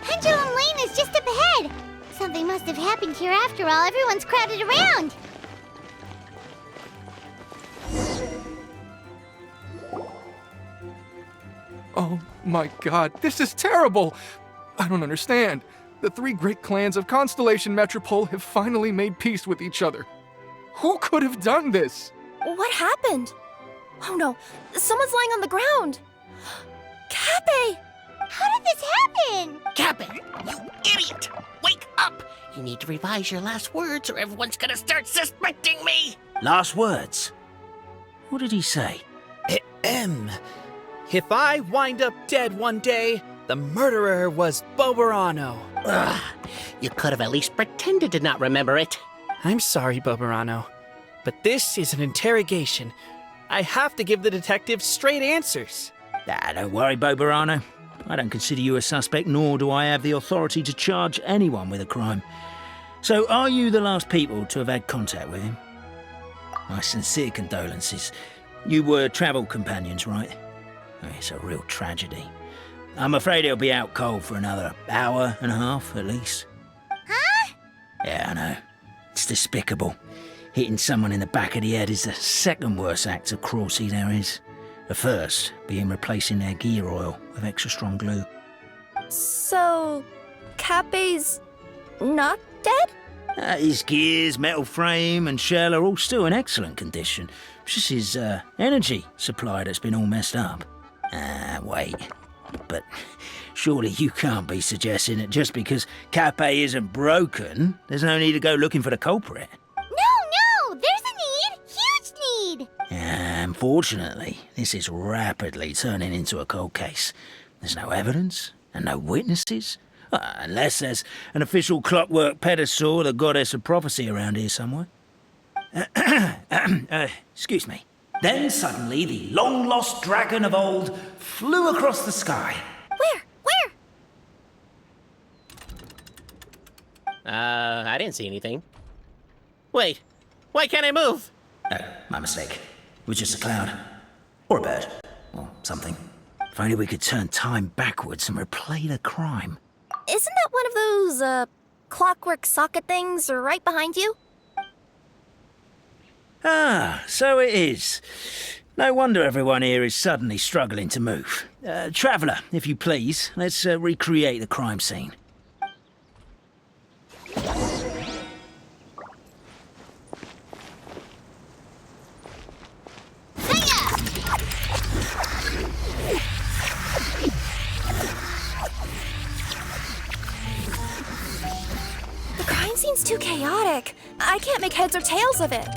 Pendulum Lane is just up ahead. Something must have happened here after all. Everyone's crowded around. Oh my god, this is terrible! I don't understand. The three great clans of Constellation Metropole have finally made peace with each other. Who could have done this? What happened? Oh no, someone's lying on the ground. Cappy! How did this happen? Cappy, you idiot! Wake up! You need to revise your last words or everyone's gonna start suspecting me! Last words? What did he say? If I wind up dead one day, the murderer was Boberano. Ugh, you could have at least pretended to not remember it. I'm sorry, Boberano, but this is an interrogation. I have to give the detective straight answers. Don't worry, Boberano. I don't consider you a suspect, nor do I have the authority to charge anyone with a crime. So, are you the last people to have had contact with him? My sincere condolences. You were travel companions, right? It's a real tragedy. I'm afraid he'll be out cold for another hour and a half, at least. Huh? Yeah, I know. It's despicable. Hitting someone in the back of the head is the second worst act of cruelty there is. The first being replacing their gear oil with extra strong glue. So, Cappy's not dead? His gears, metal frame and shell are all still in excellent condition. It's just his energy supply that's been all messed up. Wait. But surely you can't be suggesting that just because Cappy isn't broken, there's no need to go looking for the culprit. No, there's a need. Huge need. Unfortunately, this is rapidly turning into a cold case. There's no evidence and no witnesses. Unless there's an official clockwork pedestal or the goddess of prophecy around here somewhere. Excuse me. Then suddenly the long-lost dragon of old flew across the sky. Where? I didn't see anything. Wait, why can't I move? Oh, my mistake. It was just a cloud. Or a bird. Or something. If only we could turn time backwards and replay the crime. Isn't that one of those, clockwork socket things right behind you? So it is. No wonder everyone here is suddenly struggling to move. Traveller, if you please, let's recreate the crime scene. The crime scene's too chaotic. I can't make heads or tails of it.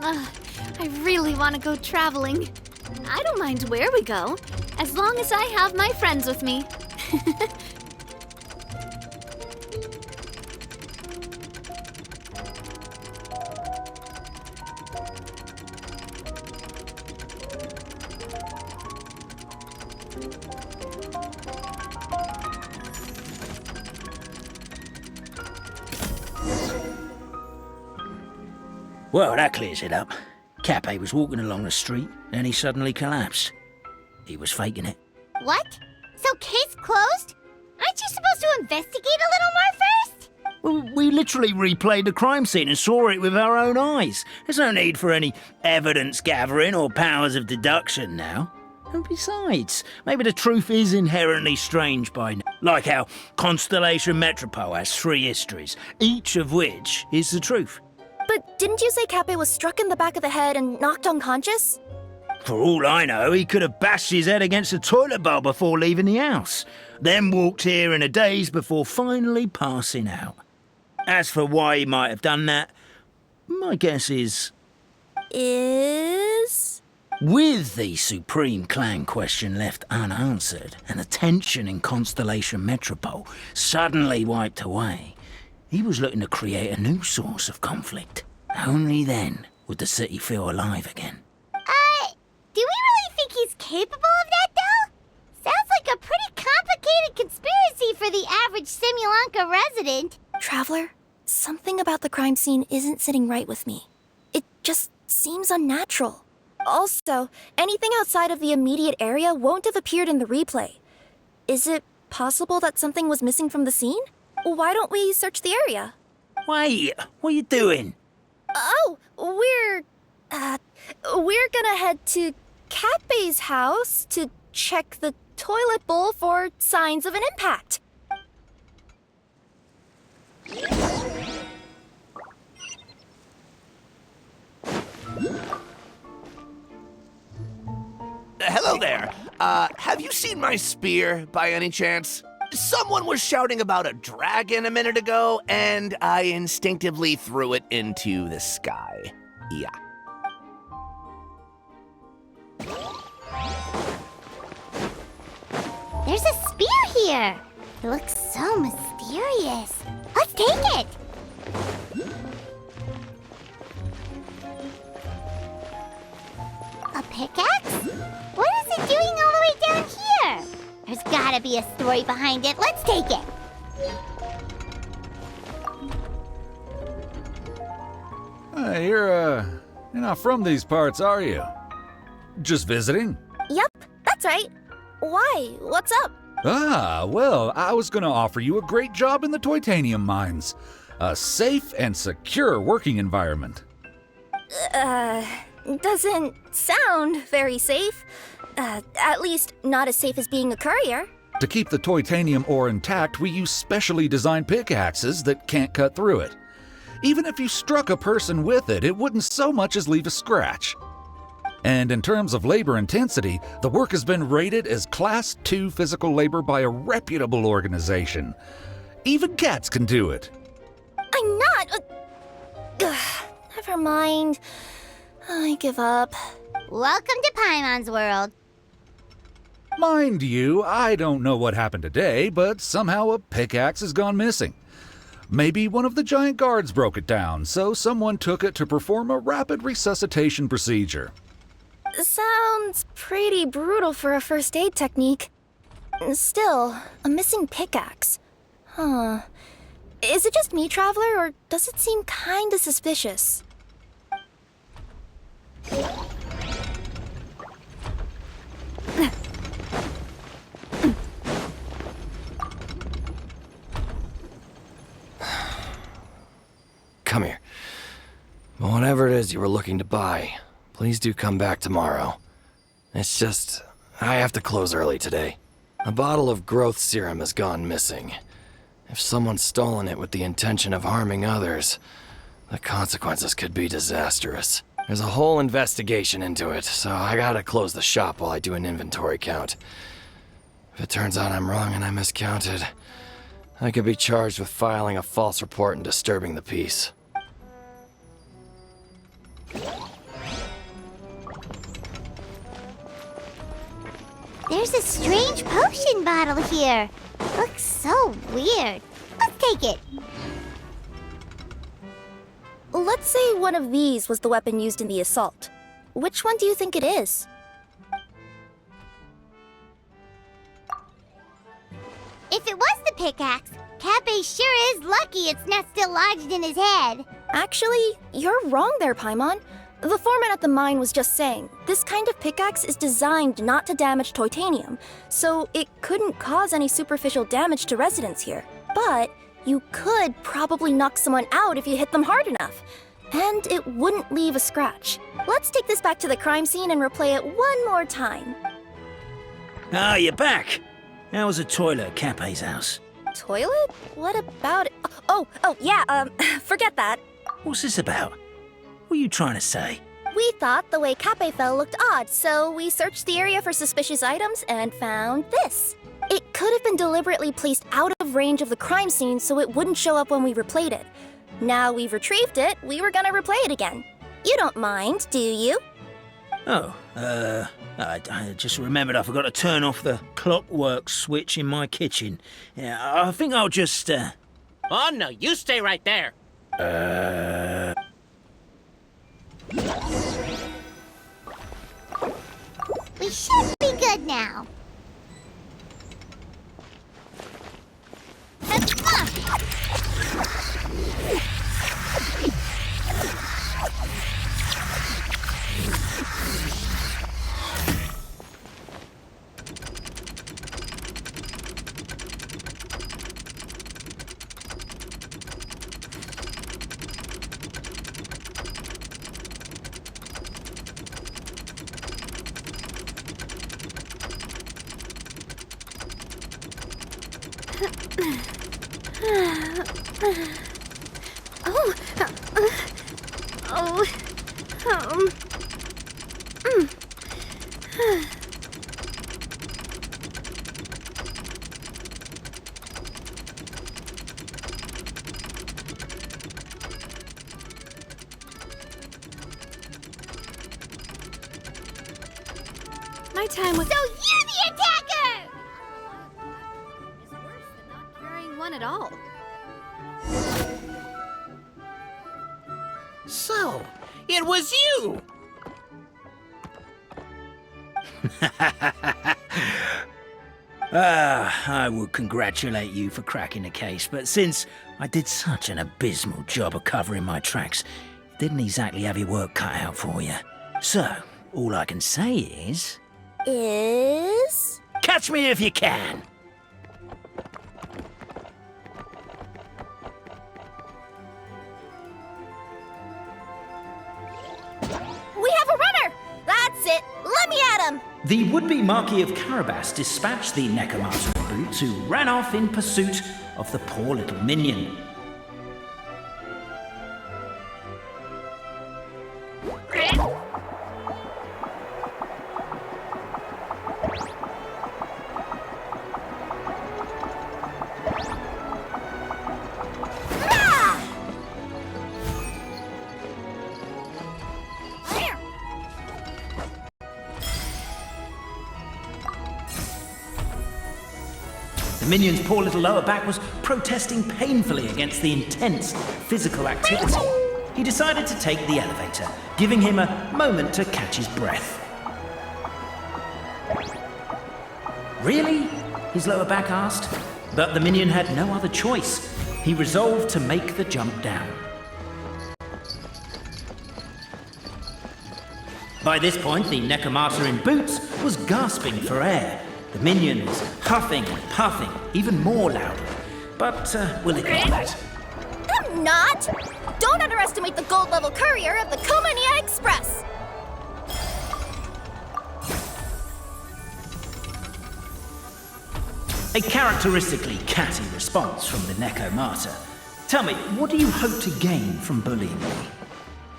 I really want to go traveling. I don't mind where we go, as long as I have my friends with me. Well, that clears it up. Cappy was walking along the street, and he suddenly collapsed. He was faking it. What? So case closed? Aren't you supposed to investigate a little more first? Well, we literally replayed the crime scene and saw it with our own eyes. There's no need for any evidence gathering or powers of deduction now. And besides, maybe the truth is inherently strange by now. Like how Constellation Metropole has 3 histories, each of which is the truth. But didn't you say Cappy was struck in the back of the head and knocked unconscious? For all I know, he could have bashed his head against a toilet bowl before leaving the house, then walked here in a daze before finally passing out. As for why he might have done that, my guess is... With the Supreme Clan question left unanswered and the tension in Constellation Metropole suddenly wiped away, He was looking to create a new source of conflict. Only then would the city feel alive again. Do we really think he's capable of that, though? Sounds like a pretty complicated conspiracy for the average Simulanka resident. Traveler, something about the crime scene isn't sitting right with me. It just seems unnatural. Also, anything outside of the immediate area won't have appeared in the replay. Is it possible that something was missing from the scene? Why don't we search the area? Wait, what are you doing? Oh, we're gonna head to Katbei's house to check the toilet bowl for signs of an impact. Hello there. Have you seen my spear by any chance? Someone was shouting about a dragon a minute ago, and I instinctively threw it into the sky. Yeah. There's a spear here. It looks so mysterious. Let's take it. A pickaxe? What is it doing all the way down here? There's gotta be a story behind it. Let's take it. You're not from these parts, are you? Just visiting? Yep, that's right. Why? What's up? Ah, well, I was gonna offer you a great job in the Titanium mines. A safe and secure working environment. Doesn't sound very safe. At least not as safe as being a courier. To keep the titanium ore intact, we use specially designed pickaxes that can't cut through it. Even if you struck a person with it, it wouldn't so much as leave a scratch. And in terms of labor intensity, the work has been rated as Class 2 physical labor by a reputable organization. Even cats can do it. I'm not. Never mind. I give up. Welcome to Paimon's world. Mind you, I don't know what happened today, but somehow a pickaxe has gone missing. Maybe one of the giant guards broke it down, so someone took it to perform a rapid resuscitation procedure. Sounds pretty brutal for a first aid technique. Still, a missing pickaxe. Huh. Is it just me, Traveler, or does it seem kinda suspicious? Come here. Whatever it is you were looking to buy, please do come back tomorrow. It's just, I have to close early today. A bottle of growth serum has gone missing. If someone's stolen it with the intention of harming others, the consequences could be disastrous. There's a whole investigation into it, so I gotta close the shop while I do an inventory count. If it turns out I'm wrong and I miscounted, I could be charged with filing a false report and disturbing the peace. There's a strange potion bottle here. Looks so weird. Let's take it. Let's say one of these was the weapon used in the assault. Which one do you think it is? If it was the pickaxe, Cappe sure is lucky it's not still lodged in his head. Actually, you're wrong there, Paimon. The foreman at the mine was just saying, this kind of pickaxe is designed not to damage titanium, so it couldn't cause any superficial damage to residents here. But you could probably knock someone out if you hit them hard enough, and it wouldn't leave a scratch. Let's take this back to the crime scene and replay it one more time. Ah, you're back. How was the toilet at Cappe's house? Toilet? What about it? Oh, yeah, forget that. What's this about? What are you trying to say? We thought the way Cappe fell looked odd, so we searched the area for suspicious items and found this. It could have been deliberately placed out of range of the crime scene so it wouldn't show up when we replayed it. Now we've retrieved it, we were gonna replay it again. You don't mind, do you? Oh, I just remembered I forgot to turn off the clockwork switch in my kitchen. Yeah, I think I'll just, Oh, no, you stay right there. We should be good now. My time with... So you're the attacker! is worse than not carrying one at all. So, it was you! I would congratulate you for cracking the case, but since I did such an abysmal job of covering my tracks, it didn't exactly have your work cut out for you. So, all I can say is... catch me if you can! We have a runner! That's it! Let me at him! The would-be Marquis of Carabas dispatched the Necromancer brute who ran off in pursuit of the poor little minion. The minion's poor little lower back was protesting painfully against the intense physical activity. He decided to take the elevator, giving him a moment to catch his breath. Really? His lower back asked. But the minion had no other choice. He resolved to make the jump down. By this point, the Necromancer in boots was gasping for air. The minion was huffing and puffing, even more loudly. But we'll ignore that. I'm not! Don't underestimate the gold-level courier of the Komania Express! A characteristically catty response from the Necromancer. Tell me, what do you hope to gain from bullying me?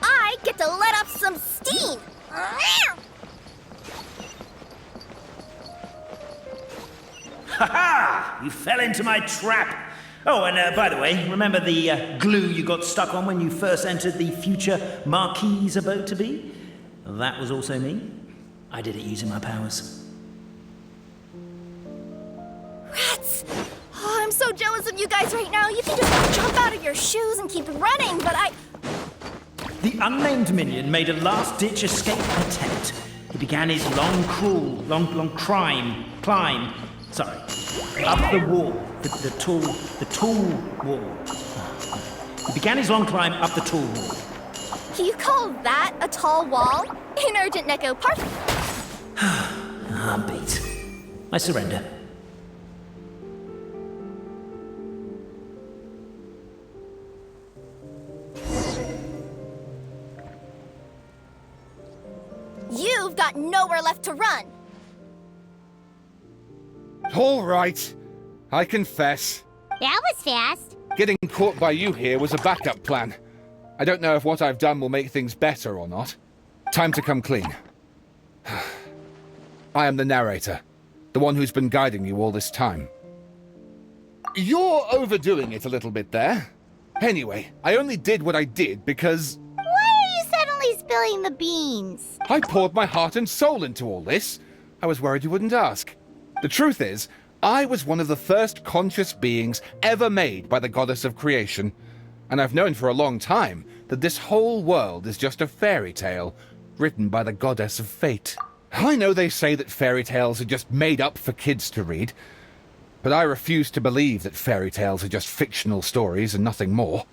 I get to let off some steam! Ha-ha! You fell into my trap! Oh, and by the way, remember the glue you got stuck on when you first entered the future Marquis' abode-to-be? That was also me. I did it using my powers. Rats! Oh, I'm so jealous of you guys right now. You can just jump out of your shoes and keep running, but The unnamed minion made a last-ditch escape attempt. He began his long climb, up the wall, the tall wall. He began his long climb up the tall wall. You call that a tall wall? In urgent Neko Park? I'm beat. I surrender. You've got nowhere left to run. All right. I confess. That was fast. Getting caught by you here was a backup plan. I don't know if what I've done will make things better or not. Time to come clean. I am the narrator, the one who's been guiding you all this time. You're overdoing it a little bit there. Anyway, I only did what I did because... Why are you suddenly spilling the beans? I poured my heart and soul into all this. I was worried you wouldn't ask. The truth is, I was one of the first conscious beings ever made by the goddess of creation, and I've known for a long time that this whole world is just a fairy tale written by the goddess of fate. I know they say that fairy tales are just made up for kids to read, but I refuse to believe that fairy tales are just fictional stories and nothing more.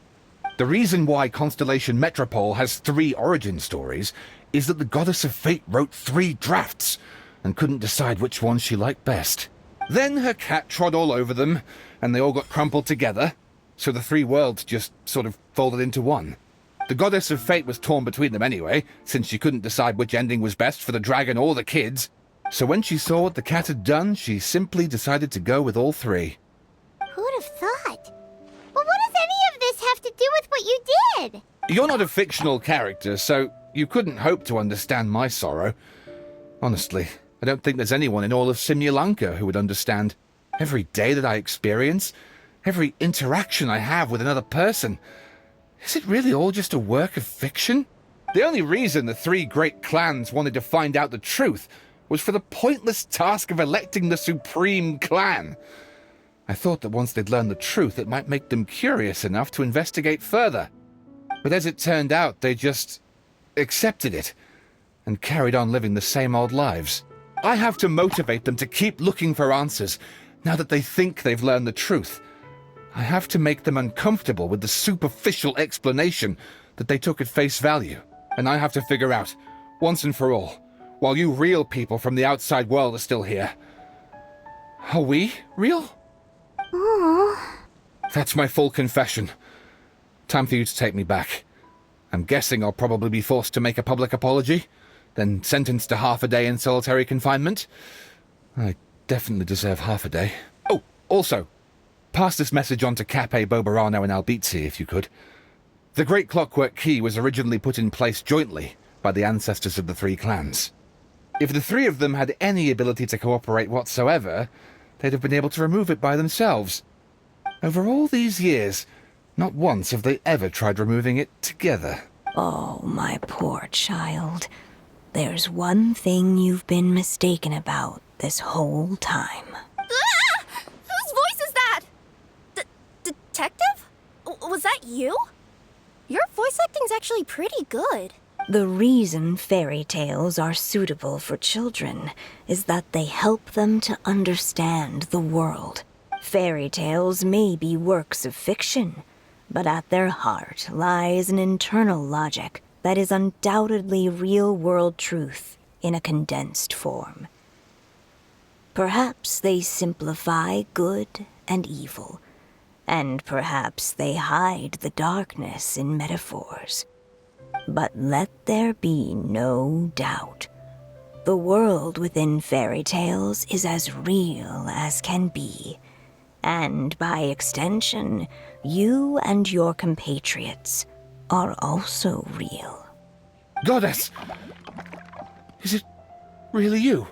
The reason why Constellation Metropole has 3 origin stories is that the goddess of fate wrote 3 drafts and couldn't decide which one she liked best. Then her cat trod all over them, and they all got crumpled together, so the 3 worlds just sort of folded into one. The goddess of fate was torn between them anyway, since she couldn't decide which ending was best for the dragon or the kids. So when she saw what the cat had done, she simply decided to go with all 3. Who'd have thought? But what does any of this have to do with what you did? You're not a fictional character, so you couldn't hope to understand my sorrow. Honestly, I don't think there's anyone in all of Simulanka who would understand. Every day that I experience, every interaction I have with another person, is it really all just a work of fiction? The only reason the 3 great clans wanted to find out the truth was for the pointless task of electing the supreme clan. I thought that once they'd learned the truth, it might make them curious enough to investigate further. But as it turned out, they just accepted it and carried on living the same old lives. I have to motivate them to keep looking for answers now that they think they've learned the truth. I have to make them uncomfortable with the superficial explanation that they took at face value. And I have to figure out, once and for all, while you real people from the outside world are still here, are we real? Aww. That's my full confession. Time for you to take me back. I'm guessing I'll probably be forced to make a public apology, then sentenced to half a day in solitary confinement. I definitely deserve half a day. Oh, also, pass this message on to Cape, Bobarano, and Albizzi, if you could. The Great Clockwork Key was originally put in place jointly by the ancestors of the 3 clans. If the 3 of them had any ability to cooperate whatsoever, they'd have been able to remove it by themselves. Over all these years, not once have they ever tried removing it together. Oh, my poor child. There's one thing you've been mistaken about this whole time. Ah! Whose voice is that? Detective? Was that you? Your voice acting's actually pretty good. The reason fairy tales are suitable for children is that they help them to understand the world. Fairy tales may be works of fiction, but at their heart lies an internal logic that is undoubtedly real-world truth in a condensed form. Perhaps they simplify good and evil, and perhaps they hide the darkness in metaphors. But let there be no doubt. The world within fairy tales is as real as can be, and by extension, you and your compatriots are also real. Goddess! Is it really you?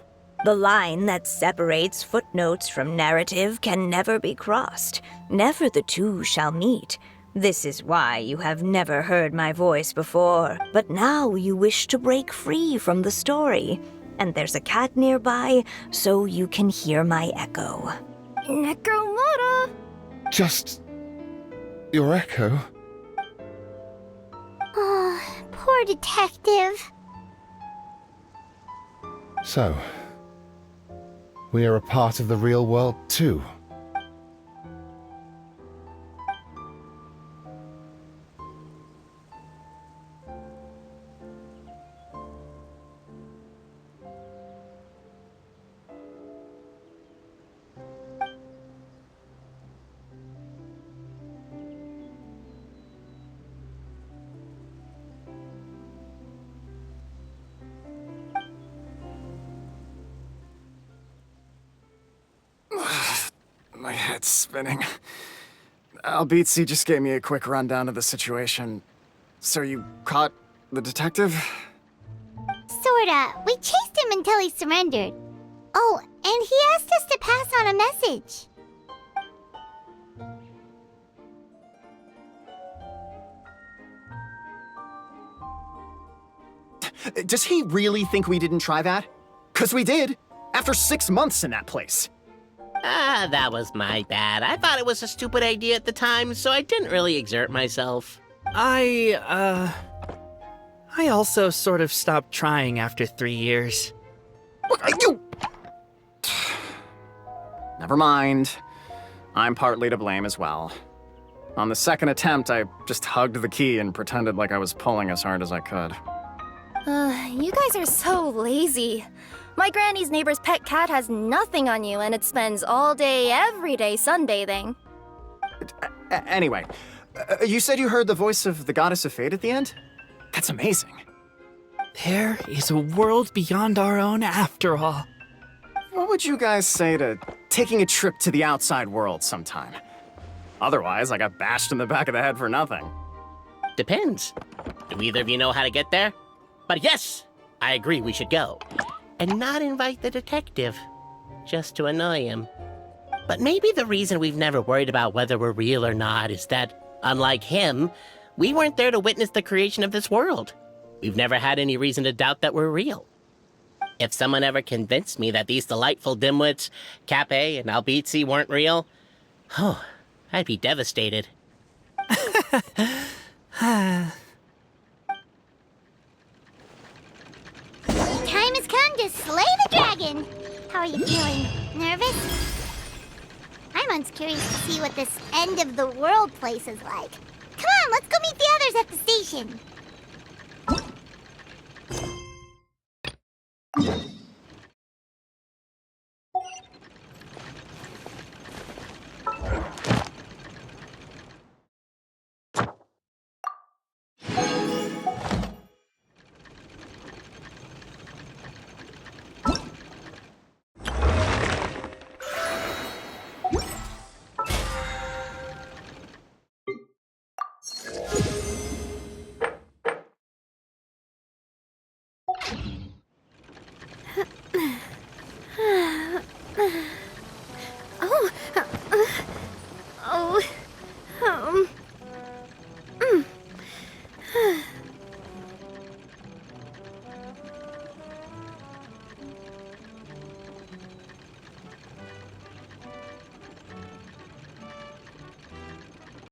The line that separates footnotes from narrative can never be crossed. Never the two shall meet. This is why you have never heard my voice before, but now you wish to break free from the story. And there's a cat nearby, so you can hear my echo. Necromora! Just your echo? Oh, poor detective. So, we are a part of the real world too. My head's spinning. Albizzi just gave me a quick rundown of the situation. So you caught the detective? Sorta. We chased him until he surrendered. Oh, and he asked us to pass on a message. Does he really think we didn't try that? 'Cause we did! After 6 months in that place! That was my bad. I thought it was a stupid idea at the time, so I didn't really exert myself. I also sort of stopped trying after 3 years. Never mind. I'm partly to blame as well. On the second attempt, I just hugged the key and pretended like I was pulling as hard as I could. You guys are so lazy. My granny's neighbor's pet cat has nothing on you, and it spends all day, every day sunbathing. Anyway, you said you heard the voice of the goddess of fate at the end? That's amazing. There is a world beyond our own after all. What would you guys say to taking a trip to the outside world sometime? Otherwise, I got bashed in the back of the head for nothing. Depends. Do either of you know how to get there? But yes, I agree we should go. And not invite the detective, just to annoy him. But maybe the reason we've never worried about whether we're real or not is that, unlike him, we weren't there to witness the creation of this world. We've never had any reason to doubt that we're real. If someone ever convinced me that these delightful dimwits, Cape and Albizzi, weren't real, I'd be devastated. Time has come to slay the dragon. How are you feeling? Nervous? Paimon's curious to see what this end of the world place is like. Come on, let's go meet the others at the station.